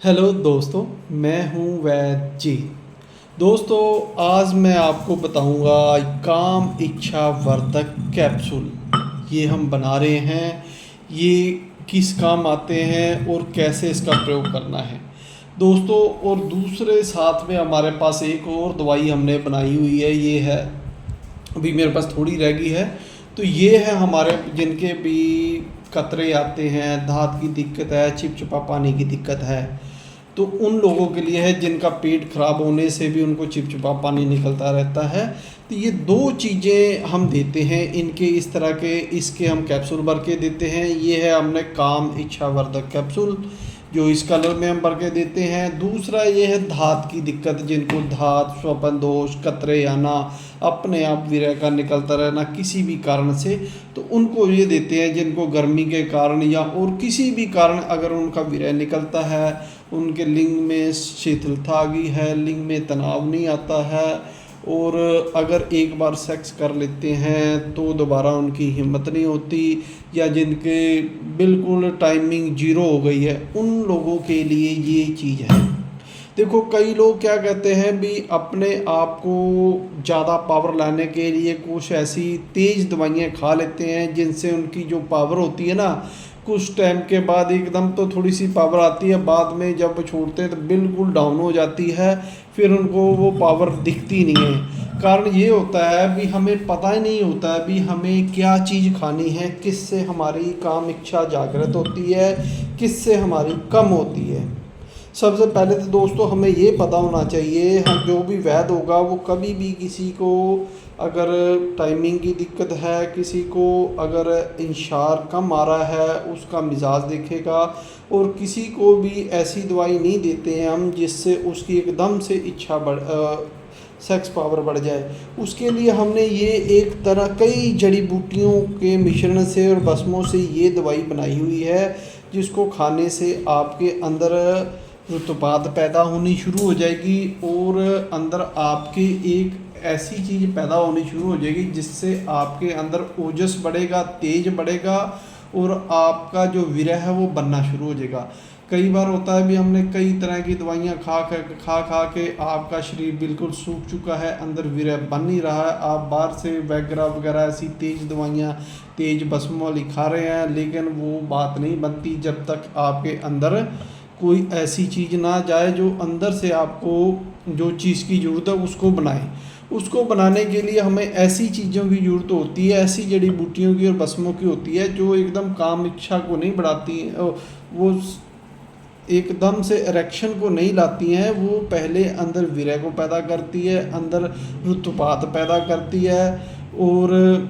Hello दोस्तों, मैं हूं वैद जी। दोस्तों, आज मैं आपको बताऊंगा काम इच्छा वर्धक कैप्सूल। ये हम बना रहे हैं। ये किस काम आते हैं और कैसे इसका प्रयोग करना है दोस्तों। और दूसरे साथ में हमारे पास एक और दवाई हमने बनाई हुई है। ये है, अभी मेरे पास थोड़ी रह गई है। तो ये है हमारे जिनके भी कतरे आते हैं, दांत की दिक्कत है, चिपचिपा पानी की दिक्कत है, तो उन लोगों के लिए है जिनका पेट खराब होने से भी उनको चिपचिपा पानी निकलता रहता है। तो ये दो चीज़ें हम देते हैं इनके, इस तरह के इसके हम कैप्सूल भर के देते हैं। ये है हमने काम इच्छा वर्धक कैप्सूल, जो इस कलर में हम भर के देते हैं। दूसरा ये है धात की दिक्कत, जिनको धात, स्वपन दोष, कतरे आना, अपने आप विरह का निकलता रहना किसी भी कारण से, तो उनको ये देते हैं। जिनको गर्मी के कारण या और किसी भी कारण अगर उनका विरह निकलता है, उनके लिंग में शिथिलता आ गई है, लिंग में तनाव नहीं आता है, और अगर एक बार सेक्स कर लेते हैं तो दोबारा उनकी हिम्मत नहीं होती, या जिनके बिल्कुल टाइमिंग जीरो हो गई है, उन लोगों के लिए ये चीज़ है। देखो, कई लोग क्या कहते हैं भी अपने आप को ज़्यादा पावर लाने के लिए कुछ ऐसी तेज़ दवाइयाँ खा लेते हैं जिनसे उनकी जो पावर होती है ना, कुछ टाइम के बाद एकदम तो थोड़ी सी पावर आती है, बाद में जब छोड़ते हैं तो बिल्कुल डाउन हो जाती है, फिर उनको वो पावर दिखती नहीं है। कारण ये होता है भी हमें पता ही नहीं होता है भी हमें क्या चीज़ खानी है, किससे हमारी काम इच्छा जागृत होती है, किससे हमारी कम होती है। सबसे पहले तो दोस्तों हमें ये पता होना चाहिए, हम जो भी वैद होगा वो कभी भी किसी को अगर टाइमिंग की दिक्कत है, किसी को अगर इंशार कम आ रहा है, उसका मिजाज देखेगा। और किसी को भी ऐसी दवाई नहीं देते हैं हम जिससे उसकी एकदम से इच्छा सेक्स पावर बढ़ जाए। उसके लिए हमने ये एक तरह कई जड़ी बूटियों के मिश्रण से और भस्मों से ये दवाई बनाई हुई है, जिसको खाने से आपके अंदर रुतुपात पैदा होनी शुरू हो जाएगी, और अंदर आपके एक ऐसी चीज़ पैदा होनी शुरू हो जाएगी जिससे आपके अंदर ओजस बढ़ेगा, तेज बढ़ेगा, और आपका जो विरह है वो बनना शुरू हो जाएगा। कई बार होता है भी हमने कई तरह की दवाइयाँ खा के आपका शरीर बिल्कुल सूख चुका है, अंदर विरह बन नहीं रहा है। आप बाहर से वैगरा वगैरह ऐसी तेज़ दवाइयाँ, तेज़ भस्म वाली खा रहे हैं, लेकिन वो बात नहीं बनती जब तक आपके अंदर कोई ऐसी चीज़ ना जाए जो अंदर से आपको जो चीज़ की ज़रूरत है उसको बनाए। उसको बनाने के लिए हमें ऐसी चीज़ों की ज़रूरत होती है, ऐसी जड़ी बूटियों की और भस्मों की होती है जो एकदम काम इच्छा को नहीं बढ़ाती, वो एकदम से इरेक्शन को नहीं लाती हैं। वो पहले अंदर विरह को पैदा करती है, अंदर रुतुपात पैदा करती है, और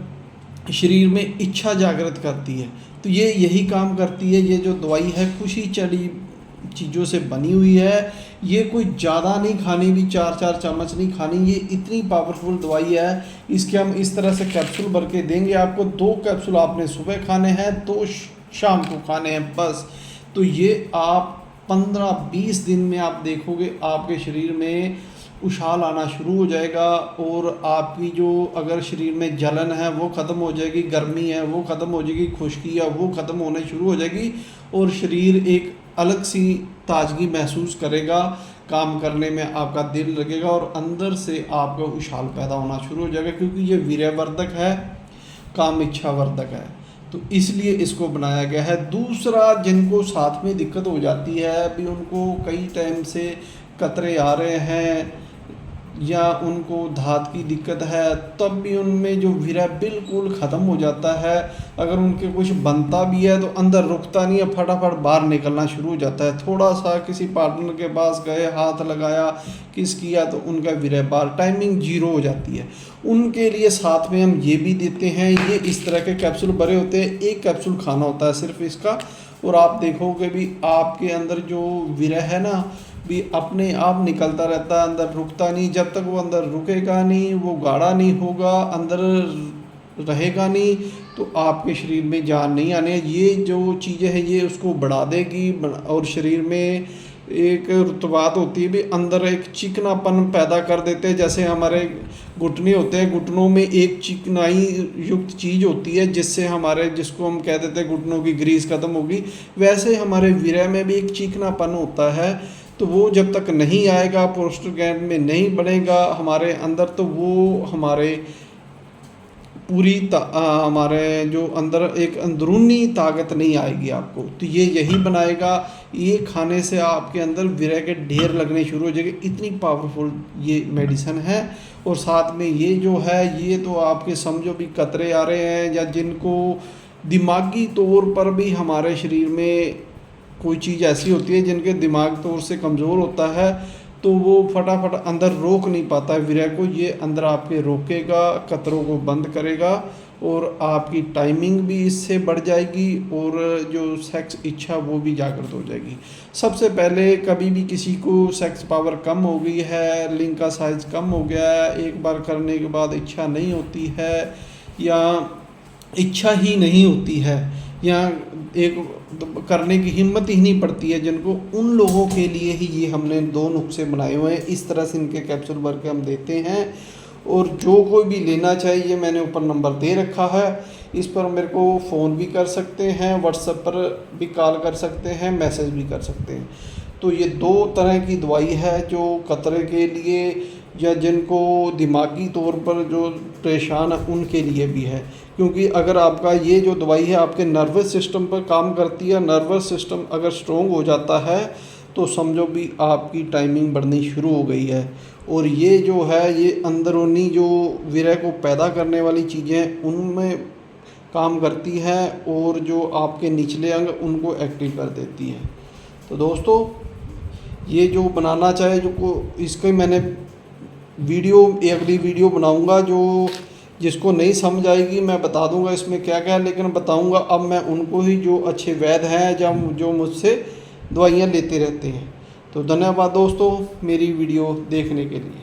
शरीर में इच्छा जागृत करती है। तो ये यही काम करती है। ये जो दवाई है खुशी चली चीज़ों से बनी हुई है। ये कोई ज़्यादा नहीं खानी, भी 4-4 चम्मच नहीं खानी। ये इतनी पावरफुल दवाई है। इसके हम इस तरह से कैप्सूल भर के देंगे आपको। 2 कैप्सूल आपने सुबह खाने हैं, 2 शाम को खाने हैं बस। तो ये आप 15-20 दिन में आप देखोगे आपके शरीर में उछाल आना शुरू हो जाएगा, और आपकी जो अगर शरीर में जलन है वो ख़त्म हो जाएगी, गर्मी है वो ख़त्म हो जाएगी, खुश्की है वो ख़त्म होने शुरू हो जाएगी, और शरीर एक अलग सी ताजगी महसूस करेगा। काम करने में आपका दिल लगेगा, और अंदर से आपका उछाल पैदा होना शुरू हो जाएगा, क्योंकि ये वीर्यवर्धक है, काम इच्छा वर्धक है। तो इसलिए इसको बनाया गया है। दूसरा, जिनको साथ में दिक्कत हो जाती है, अभी उनको कई टाइम से कतरे आ रहे हैं या उनको धात की दिक्कत है, तब भी उनमें जो विरह बिल्कुल ख़त्म हो जाता है। अगर उनके कुछ बनता भी है तो अंदर रुकता नहीं है, फटाफट बाहर निकलना शुरू हो जाता है। थोड़ा सा किसी पार्टनर के पास गए, हाथ लगाया, किस किया, तो उनका विरह बाहर, टाइमिंग जीरो हो जाती है। उनके लिए साथ में हम ये भी देते हैं। ये इस तरह के कैप्सूल भरे होते हैं, एक कैप्सूल खाना होता है सिर्फ इसका, और आप देखोगे भी आपके अंदर जो विरह है ना भी अपने आप निकलता रहता है, अंदर रुकता नहीं। जब तक वो अंदर रुकेगा नहीं, वो गाढ़ा नहीं होगा, अंदर रहेगा नहीं, तो आपके शरीर में जान नहीं आने। ये जो चीज़ें हैं ये उसको बढ़ा देगी, और शरीर में एक रुतबात होती है भी, अंदर एक चिकनापन पैदा कर देते हैं। जैसे हमारे घुटने होते हैं, घुटनों में एक चिकनाई युक्त चीज़ होती है जिससे हमारे, जिसको हम कह देते हैं घुटनों की ग्रीस खत्म होगी, वैसे हमारे वीर्य में भी एक चिकनापन होता है। तो वो जब तक नहीं आएगा, प्रोस्टेट ग्लैंड में नहीं बनेगा हमारे अंदर, तो वो हमारे पूरी हमारे जो अंदर एक अंदरूनी ताकत नहीं आएगी आपको। तो ये यही बनाएगा। ये खाने से आपके अंदर विरह के ढेर लगने शुरू हो जाएंगे, इतनी पावरफुल ये मेडिसिन है। और साथ में ये जो है, ये तो आपके समझो भी कतरे आ रहे हैं, या जिनको दिमागी तौर पर भी हमारे शरीर में कोई चीज़ ऐसी होती है जिनके दिमाग तौर से कमज़ोर होता है, तो वो फटाफट अंदर रोक नहीं पाता है विरह को। ये अंदर आपके रोकेगा, कतरों को बंद करेगा, और आपकी टाइमिंग भी इससे बढ़ जाएगी, और जो सेक्स इच्छा वो भी जागृत हो जाएगी। सबसे पहले कभी भी किसी को सेक्स पावर कम हो गई है, लिंग का साइज़ कम हो गया है, एक बार करने के बाद इच्छा नहीं होती है, या इच्छा ही नहीं होती है, या एक करने की हिम्मत ही नहीं पड़ती है जिनको, उन लोगों के लिए ही ये हमने 2 नुस्खे बनाए हुए हैं। इस तरह से इनके कैप्सूल भर के हम देते हैं। और जो कोई भी लेना चाहिए, मैंने ऊपर नंबर दे रखा है, इस पर मेरे को फ़ोन भी कर सकते हैं, व्हाट्सएप पर भी कॉल कर सकते हैं, मैसेज भी कर सकते हैं। तो ये 2 तरह की दवाई है, जो कतरे के लिए या जिनको दिमागी तौर पर जो परेशान है उनके लिए भी है। क्योंकि अगर आपका ये जो दवाई है आपके नर्वस सिस्टम पर काम करती है, नर्वस सिस्टम अगर स्ट्रोंग हो जाता है तो समझो भी आपकी टाइमिंग बढ़नी शुरू हो गई है। और ये जो है, ये अंदरूनी जो विरह को पैदा करने वाली चीज़ें उनमें काम करती है, और जो आपके निचले अंग उनको एक्टिव कर देती है। तो दोस्तों, ये जो बनाना चाहे, जो को इसके मैंने अगली वीडियो बनाऊंगा, जो जिसको नहीं समझ आएगी मैं बता दूंगा इसमें क्या क्या है, लेकिन बताऊंगा अब मैं उनको ही जो अच्छे वैद्य हैं, जो मुझसे दवाइयाँ लेते रहते हैं। तो धन्यवाद दोस्तों मेरी वीडियो देखने के लिए।